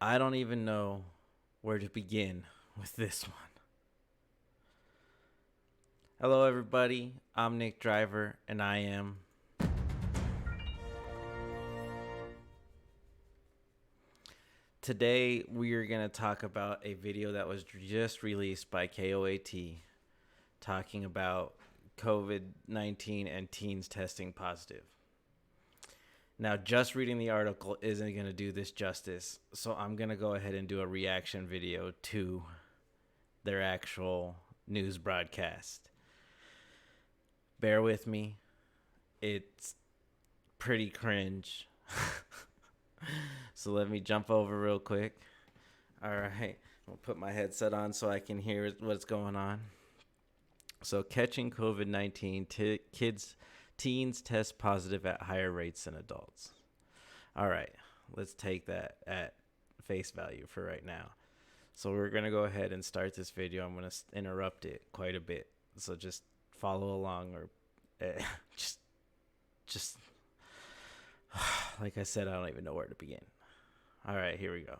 I don't even know where to begin with this one. Hello, everybody. I'm Nick Driver, and I am. Today, we are going to talk about a video that was just released by KOAT talking about COVID 19 and teens testing positive. Now, just reading the article isn't going to do this justice, so I'm going to go ahead and do a reaction video to their actual news broadcast. Bear with me. It's pretty cringe. So let me jump over real quick. All right. I'll put my headset on so I can hear what's going on. So, catching COVID 19, teens test positive at higher rates than adults. All right. Let's take that at face value for right now. So, we're going to go ahead and start this video. I'm going to interrupt it quite a bit. So, just follow along or just like I said, I don't even know where to begin. All right, here we go.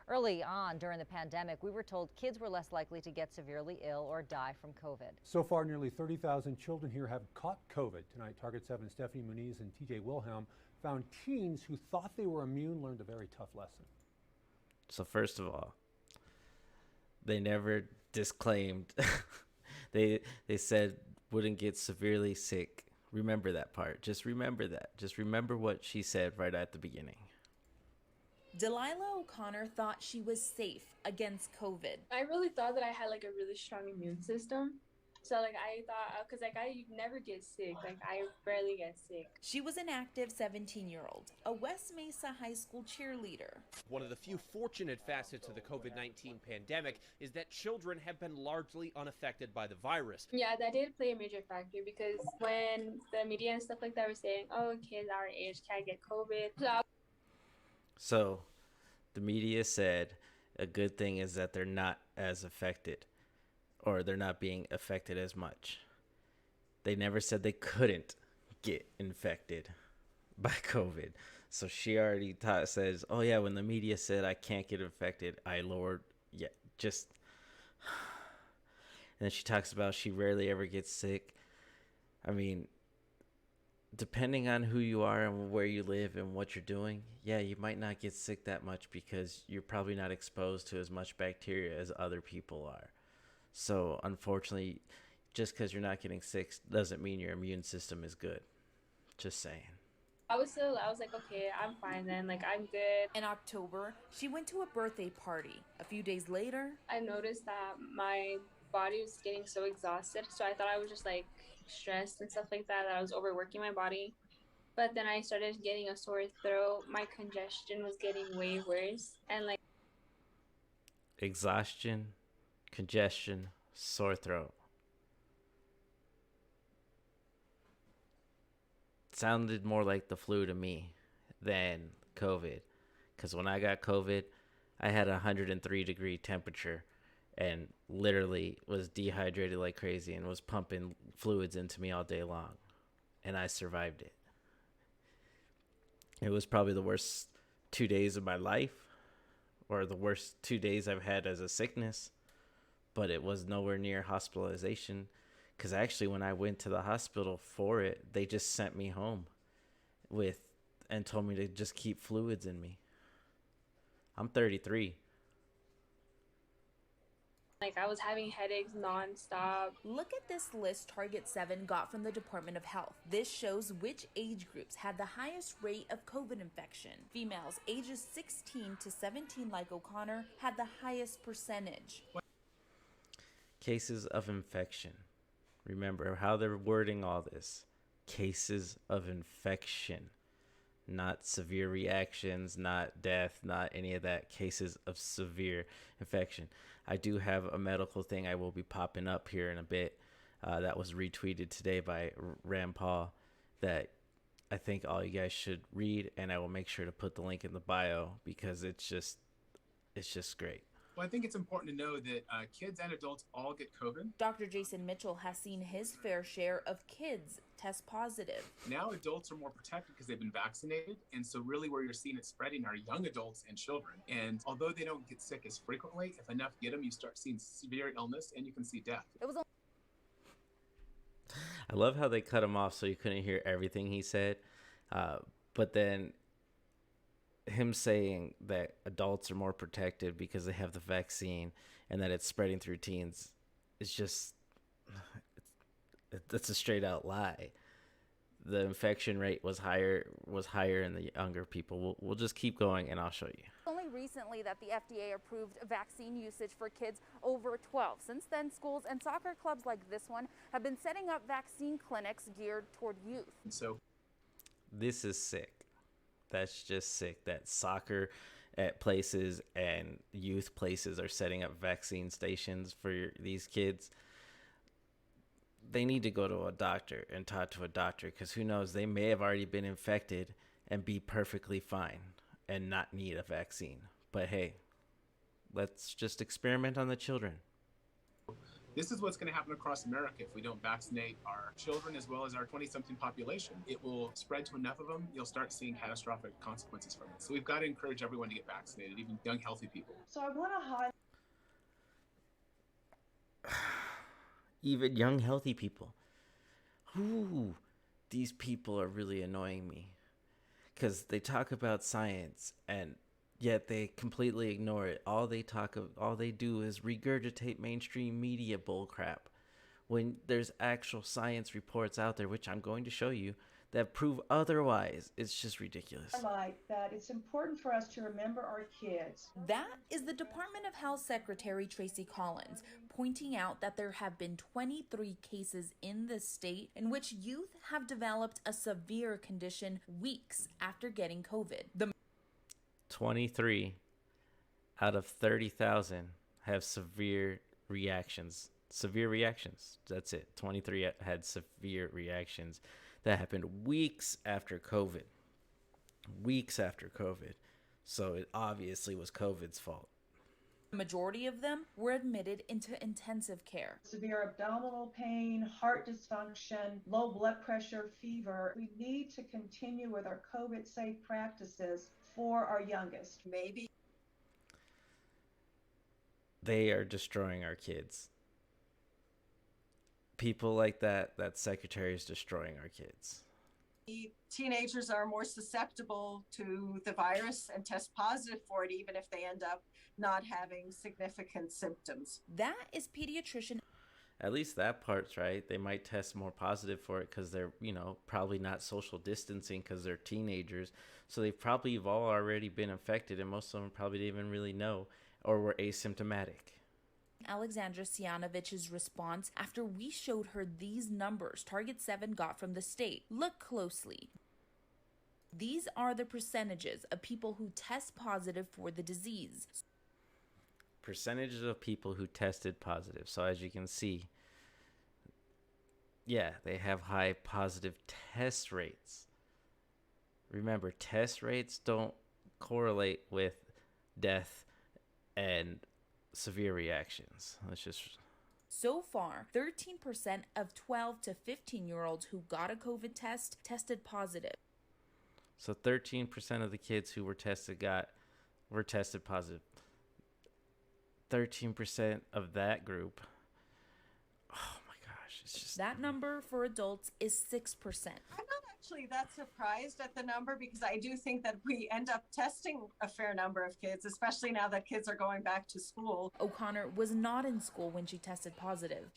Early on during the pandemic, we were told kids were less likely to get severely ill or die from COVID. So far, nearly 30,000 children here have caught COVID. Tonight, Target 7 Stephanie Muniz and TJ Wilhelm found teens who thought they were immune learned a very tough lesson. So first of all, they never disclaimed. they said wouldn't get severely sick. Remember that part. Just remember that. Just remember what she said right at the beginning. Delilah O'Connor thought she was safe against COVID. I really thought that I had like a really strong immune system. So like I thought, because like I never get sick, like I barely get sick. She was an active 17-year-old, a West Mesa High School cheerleader. One of the few fortunate facets of the COVID-19 pandemic is that children have been largely unaffected by the virus. Yeah, that did play a major factor because when the media and stuff like that were saying, oh, kids our age can't get COVID. So the media said a good thing is that they're not as affected, or they're not being affected as much. They never said they couldn't get infected by COVID. So she already says, oh yeah, when the media said I can't get infected, I lowered, yeah, just. And then she talks about she rarely ever gets sick. I mean, depending on who you are and where you live and what you're doing, yeah, you might not get sick that much because you're probably not exposed to as much bacteria as other people are. So, unfortunately, just because you're not getting sick doesn't mean your immune system is good. Just saying. I was like, okay, I'm fine then. Like, I'm good. In October, she went to a birthday party. A few days later, I noticed that my body was getting so exhausted. So I thought I was just like stressed and stuff like that, that I was overworking my body. But then I started getting a sore throat. My congestion was getting way worse. And like exhaustion, congestion, sore throat. Sounded more like the flu to me than COVID. Because when I got COVID, I had a 103-degree temperature and literally was dehydrated like crazy and was pumping fluids into me all day long. And I survived it. It was probably the worst 2 days of my life, or the worst 2 days I've had as a sickness, but it was nowhere near hospitalization. Because actually, when I went to the hospital for it, they just sent me home and told me to just keep fluids in me. I'm 33. Like I was having headaches nonstop. look at this list Target 7 got from the Department of Health. This shows which age groups had the highest rate of COVID infection. Females ages 16 to 17, like O'Connor, had the highest percentage. Cases of infection. Remember how they're wording all this. Cases of infection. Not severe reactions, not death, not any of that. Cases of severe infection. I do have a medical thing I will be popping up here in a bit that was retweeted today by Ram Paul that I think all you guys should read, and I will make sure to put the link in the bio because it's just great. Well, I think it's important to know that kids and adults all get COVID. Dr. Jason Mitchell has seen his fair share of kids test positive. Now adults are more protected because they've been vaccinated. And so really where you're seeing it spreading are young adults and children. And although they don't get sick as frequently, if enough get them, you start seeing severe illness and you can see death. I love how they cut him off so you couldn't hear everything he said. But then him saying that adults are more protected because they have the vaccine and that it's spreading through teens is just, that's a straight out lie. The infection rate was higher in the younger people. We'll just keep going and I'll show you. Only recently that the FDA approved vaccine usage for kids over 12. Since then, schools and soccer clubs like this one have been setting up vaccine clinics geared toward youth. So this is sick. That's just sick that soccer at places and youth places are setting up vaccine stations for these kids. They need to go to a doctor and talk to a doctor because who knows, they may have already been infected and be perfectly fine and not need a vaccine. But hey, let's just experiment on the children. this is what's going to happen across America if we don't vaccinate our children as well as our 20-something population. It will spread to enough of them, you'll start seeing catastrophic consequences from it. So we've got to encourage everyone to get vaccinated, even young, healthy people. So I want to highlight Even young, healthy people. Ooh, these people are really annoying me. Because they talk about science and yet they completely ignore it. All they do is regurgitate mainstream media bullcrap. When there's actual science reports out there, which I'm going to show you, that prove otherwise. It's just ridiculous. that it's important for us to remember our kids. That is the Department of Health Secretary Tracy Collins pointing out that there have been 23 cases in the state in which youth have developed a severe condition weeks after getting COVID. 23 out of 30,000 have severe reactions. Severe reactions. That's it. 23 had severe reactions. That happened weeks after COVID. Weeks after COVID. So it obviously was COVID's fault. The majority of them were admitted into intensive care. Severe abdominal pain, heart dysfunction, low blood pressure, fever. We need to continue with our COVID-safe practices for our youngest. Maybe They are destroying our kids. People like that secretary is destroying our kids. teenagers are more susceptible to the virus and test positive for it, even if they end up not having significant symptoms. That is pediatrician At least that part's right. They might test more positive for it because they're, probably not social distancing because they're teenagers. So they've probably all already been infected, and most of them probably didn't even really know or were asymptomatic. Alexandra Sianovich's response after we showed her these numbers Target 7 got from the state. Look closely. These are the percentages of people who test positive for the disease. Percentages of people who tested positive. So as you can see, yeah, they have high positive test rates. Remember, test rates don't correlate with death and severe reactions. So far, 13% of 12 to 15-year-olds who got a COVID test tested positive. So 13% of the kids who were tested positive. 13% of that group. Oh my gosh, it's just That number for adults is 6%. I'm not actually that surprised at the number because I do think that we end up testing a fair number of kids, especially now that kids are going back to school. O'Connor was not in school when she tested positive.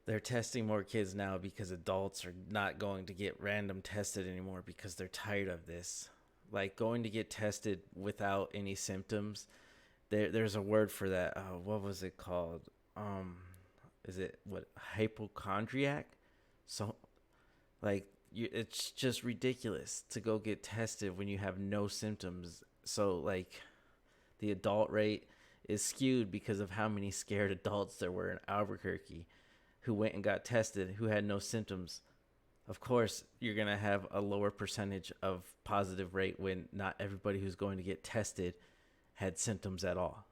They're testing more kids now because adults are not going to get random tested anymore because they're tired of this. Like going to get tested without any symptoms. There's a word for that. What was it called? Is it hypochondriac? So, it's just ridiculous to go get tested when you have no symptoms. So, the adult rate is skewed because of how many scared adults there were in Albuquerque who went and got tested who had no symptoms. Of course, you're going to have a lower percentage of positive rate when not everybody who's going to get tested had symptoms at all.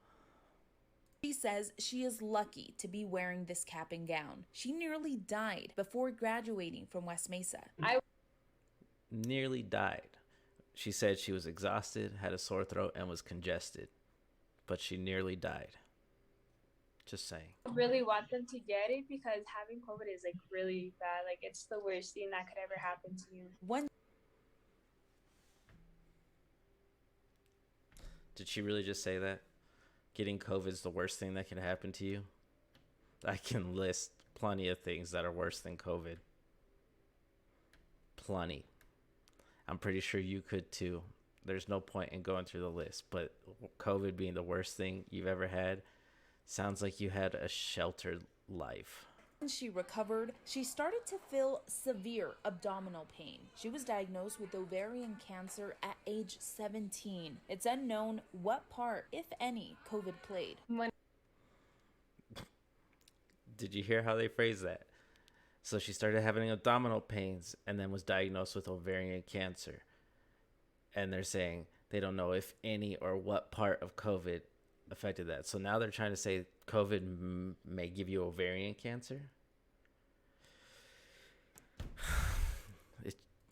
She says she is lucky to be wearing this cap and gown. She nearly died before graduating from West Mesa. Nearly died. She said she was exhausted, had a sore throat, and was congested. But she nearly died. Just saying. I really want them to get it because having COVID is like really bad. Like it's the worst thing that could ever happen to you. Did she really just say that? Getting COVID is the worst thing that can happen to you? I can list plenty of things that are worse than COVID. Plenty. I'm pretty sure you could too. There's no point in going through the list, but COVID being the worst thing you've ever had sounds like you had a sheltered life. When she recovered, she started to feel severe abdominal pain. She was diagnosed with ovarian cancer at age 17. It's unknown what part, if any, COVID played. Did you hear how they phrased that? So she started having abdominal pains and then was diagnosed with ovarian cancer. And they're saying they don't know if any or what part of COVID affected that. So now they're trying to say COVID may give you ovarian cancer.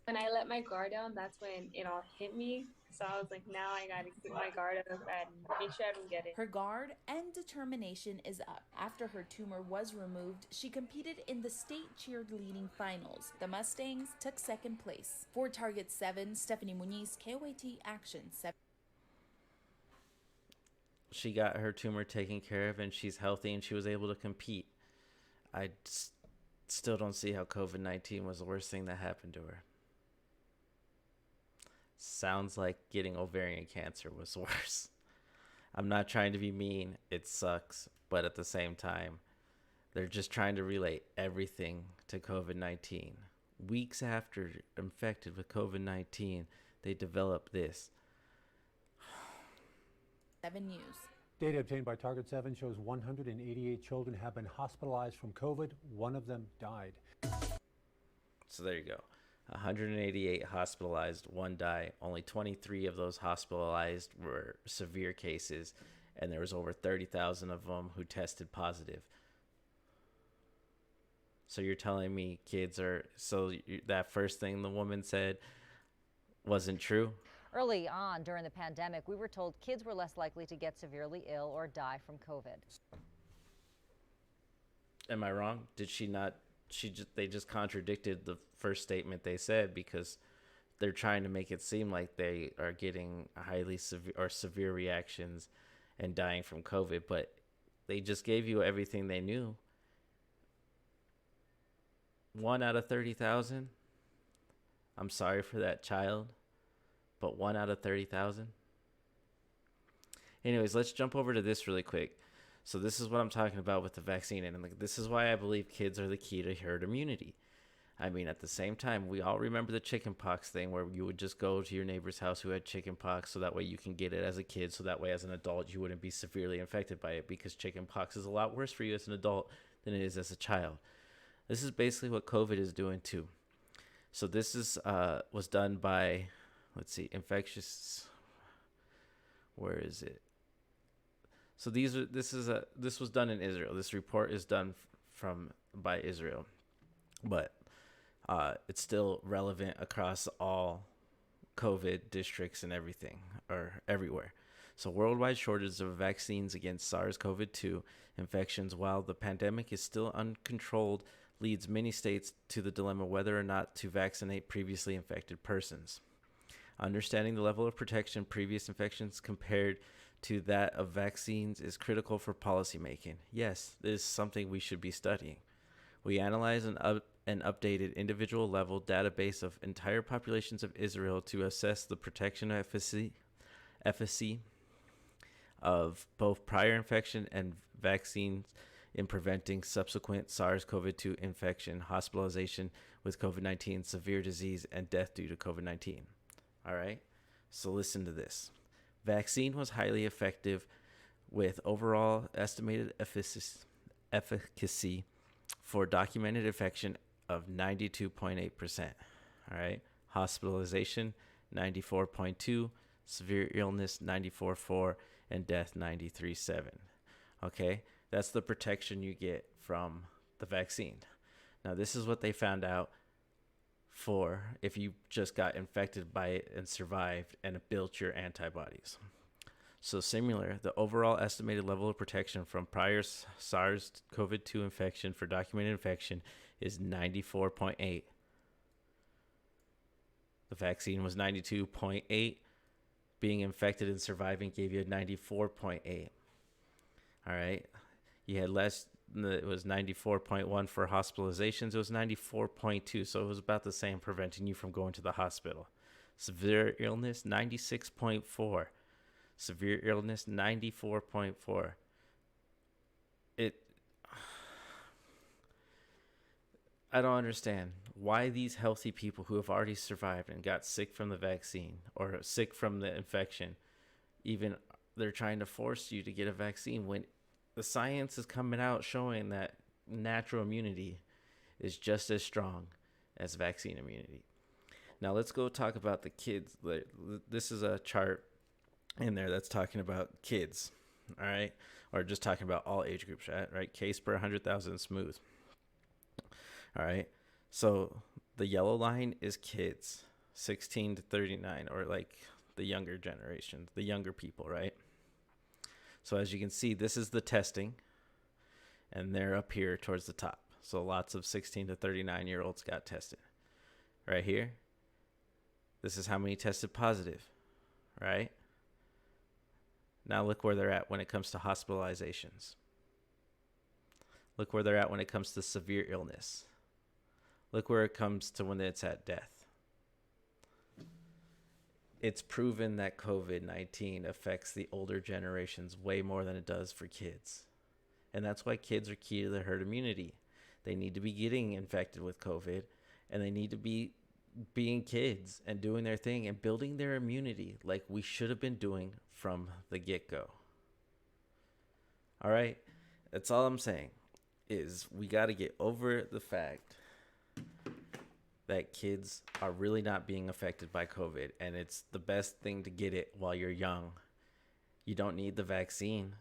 When I let my guard down, that's when it all hit me. So I was like, now I gotta keep my guard up and make sure I don't get it. Her guard and determination is up. After her tumor was removed, she competed in the state cheerleading finals. The Mustangs took second place. For Target 7, Stephanie Muniz, KOAT Action 7. She got her tumor taken care of and she's healthy and she was able to compete. I still don't see how COVID-19 was the worst thing that happened to her. Sounds like getting ovarian cancer was worse. I'm not trying to be mean. It sucks. But at the same time, they're just trying to relate everything to COVID-19. Weeks after infected with COVID-19, they developed this. 7 News. Data obtained by Target 7 shows 188 children have been hospitalized from COVID. One of them died. So there you go. 188 hospitalized, one died. Only 23 of those hospitalized were severe cases, and there was over 30,000 of them who tested positive. So you're telling me that first thing the woman said wasn't true? Early on during the pandemic, we were told kids were less likely to get severely ill or die from COVID. Am I wrong? Did she not? They just contradicted the first statement they said because they're trying to make it seem like they are getting highly severe reactions and dying from COVID, but they just gave you everything they knew. 1 out of 30,000. I'm sorry for that child, but 1 out of 30,000. Anyways, let's jump over to this really quick. So this is what I'm talking about with the vaccine, and this is why I believe kids are the key to herd immunity. I mean, at the same time, we all remember the chickenpox thing where you would just go to your neighbor's house who had chickenpox so that way you can get it as a kid, so that way as an adult you wouldn't be severely infected by it, because chickenpox is a lot worse for you as an adult than it is as a child. This is basically what COVID is doing too. So this is was done by, let's see, infectious. Where is it? So this was done in Israel. This report is done by Israel, but it's still relevant across all COVID districts and everything, or everywhere. So worldwide shortage of vaccines against SARS-CoV-2 infections, while the pandemic is still uncontrolled, leads many states to the dilemma whether or not to vaccinate previously infected persons. Understanding the level of protection previous infections compared to that of vaccines is critical for policymaking. Yes, this is something we should be studying. We analyze an updated individual level database of entire populations of Israel to assess the protection efficacy of both prior infection and vaccines in preventing subsequent SARS-CoV-2 infection, hospitalization with COVID-19, severe disease, and death due to COVID-19. All right, so listen to this. Vaccine was highly effective with overall estimated efficacy for documented infection of 92.8%. All right, hospitalization 94.2%, severe illness 94.4%, and death 93.7. Okay, that's the protection you get from the vaccine. Now, this is what they found out for if you just got infected by it and survived and it built your antibodies. So similar, the overall estimated level of protection from prior SARS-CoV-2 infection for documented infection is 94.8. The vaccine was 92.8. Being infected and surviving gave you a 94.8. All right. You had less, it was 94.1 for hospitalizations. It was 94.2. So it was about the same, preventing you from going to the hospital. Severe illness, 96.4. Severe illness, 94.4. I don't understand why these healthy people who have already survived and got sick from the vaccine or sick from the infection, even they're trying to force you to get a vaccine when the science is coming out showing that natural immunity is just as strong as vaccine immunity. Now let's go talk about the kids. This is a chart in there that's talking about kids, all right? Or just talking about all age groups, right? Case per 100,000 smooth. All right. So the yellow line is kids, 16 to 39, or like the younger generation, the younger people, right? So as you can see, this is the testing, and they're up here towards the top. So lots of 16 to 39-year-olds got tested. Right here, this is how many tested positive, right? Now look where they're at when it comes to hospitalizations. Look where they're at when it comes to severe illness. Look where it comes to when it's at death. It's proven that COVID-19 affects the older generations way more than it does for kids. And that's why kids are key to the herd immunity. They need to be getting infected with COVID, and they need to be being kids and doing their thing and building their immunity like we should have been doing from the get-go. All right? That's all I'm saying is we got to get over the fact that kids are really not being affected by COVID, and it's the best thing to get it while you're young. You don't need the vaccine.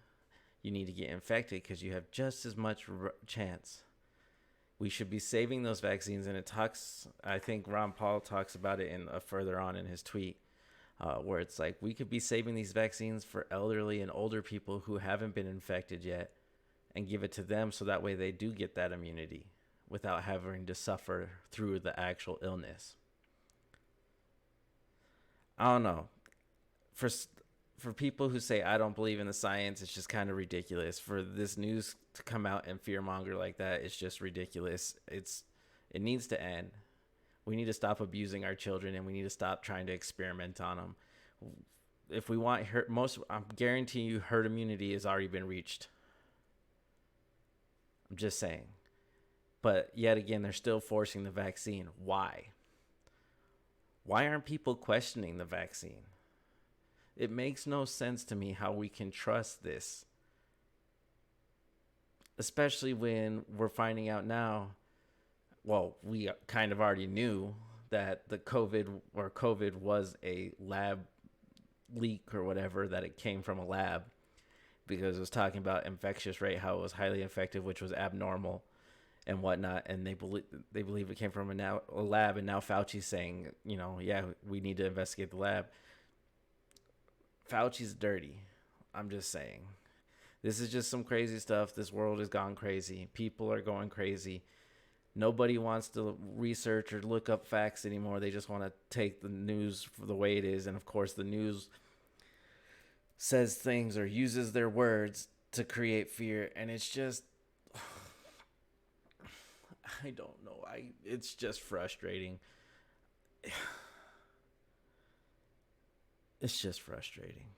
You need to get infected because you have just as much chance. We should be saving those vaccines, and it talks, I think Ron Paul talks about it in further on in his tweet, where it's like we could be saving these vaccines for elderly and older people who haven't been infected yet and give it to them so that way they do get that immunity without having to suffer through the actual illness. I don't know. For people who say I don't believe in the science, it's just kind of ridiculous. For this news to come out and fear monger like that, it's just ridiculous. It needs to end. We need to stop abusing our children, and we need to stop trying to experiment on them. If we want I'm guaranteeing you herd immunity has already been reached. I'm just saying. But yet again, they're still forcing the vaccine. Why? Why aren't people questioning the vaccine? It makes no sense to me how we can trust this. Especially when we're finding out now, well, we kind of already knew that the COVID was a lab leak or whatever, that it came from a lab, because it was talking about infectious rate, how it was highly infective, which was abnormal and whatnot, and they believe it came from a lab, and now Fauci's saying, yeah, we need to investigate the lab. Fauci's dirty. I'm just saying. This is just some crazy stuff. This world has gone crazy. People are going crazy. Nobody wants to research or look up facts anymore. They just want to take the news for the way it is, and of course the news says things or uses their words to create fear, and it's just I don't know. It's just frustrating. It's just frustrating.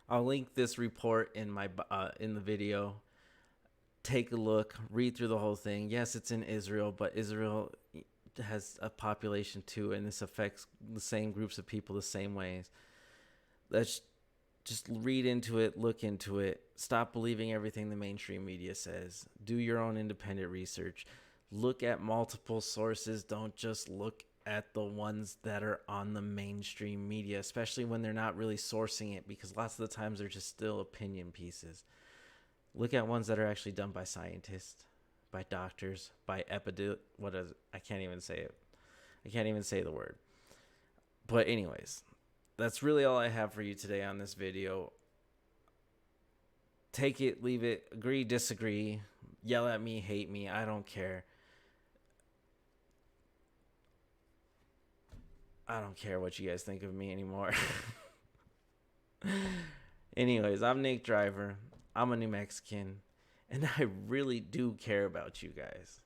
I'll link this report in my in the video. Take a look, read through the whole thing. Yes, it's in Israel, but Israel has a population too, and this affects the same groups of people the same ways. Let's just read into it, look into it. Stop believing everything the mainstream media says. Do your own independent research. Look at multiple sources. Don't just look at the ones that are on the mainstream media, especially when they're not really sourcing it, because lots of the times they're just still opinion pieces. Look at ones that are actually done by scientists, by doctors, by I can't even say it. I can't even say the word. But anyways, that's really all I have for you today on this video. Take it, leave it, agree, disagree, yell at me, hate me, I don't care. I don't care what you guys think of me anymore. Anyways, I'm Nick Driver. I'm a New Mexican, and I really do care about you guys.